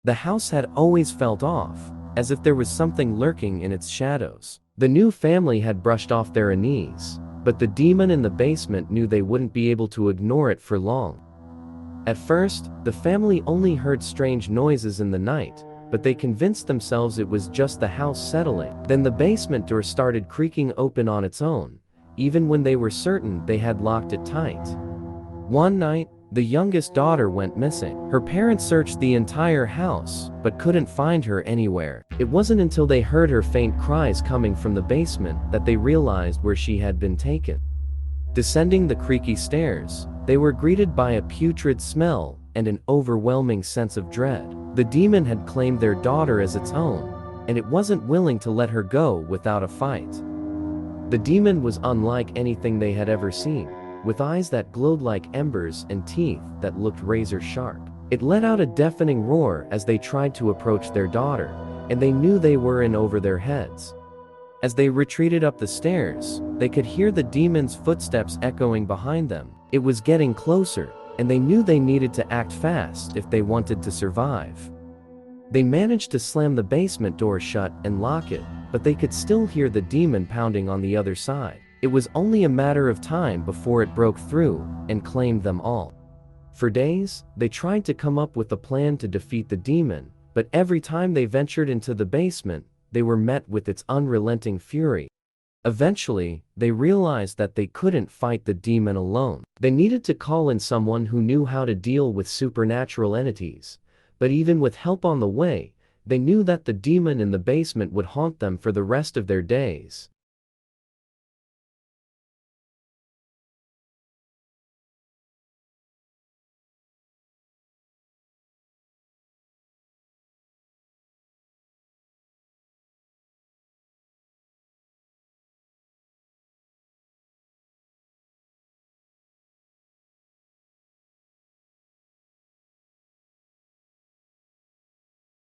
The house had always felt off, as if there was something lurking in its shadows. The new family had brushed off their unease, but the demon in the basement knew they wouldn't be able to ignore it for long. At first, the family only heard strange noises in the night, but they convinced themselves it was just the house settling. Then the basement door started creaking open on its own, even when they were certain they had locked it tight. One night, the youngest daughter went missing. Her parents searched the entire house, but couldn't find her anywhere. It wasn't until they heard her faint cries coming from the basement that they realized where she had been taken. Descending the creaky stairs, they were greeted by a putrid smell and an overwhelming sense of dread. The demon had claimed their daughter as its own, and it wasn't willing to let her go without a fight. The demon was unlike anything they had ever seen, with eyes that glowed like embers and teeth that looked razor sharp. It let out a deafening roar as they tried to approach their daughter, and they knew they were in over their heads. As they retreated up the stairs, they could hear the demon's footsteps echoing behind them. It was getting closer, and they knew they needed to act fast if they wanted to survive. They managed to slam the basement door shut and lock it, but they could still hear the demon pounding on the other side. It was only a matter of time before it broke through and claimed them all. For days, they tried to come up with a plan to defeat the demon, but every time they ventured into the basement, they were met with its unrelenting fury. Eventually, they realized that they couldn't fight the demon alone. They needed to call in someone who knew how to deal with supernatural entities, but even with help on the way, they knew that the demon in the basement would haunt them for the rest of their days.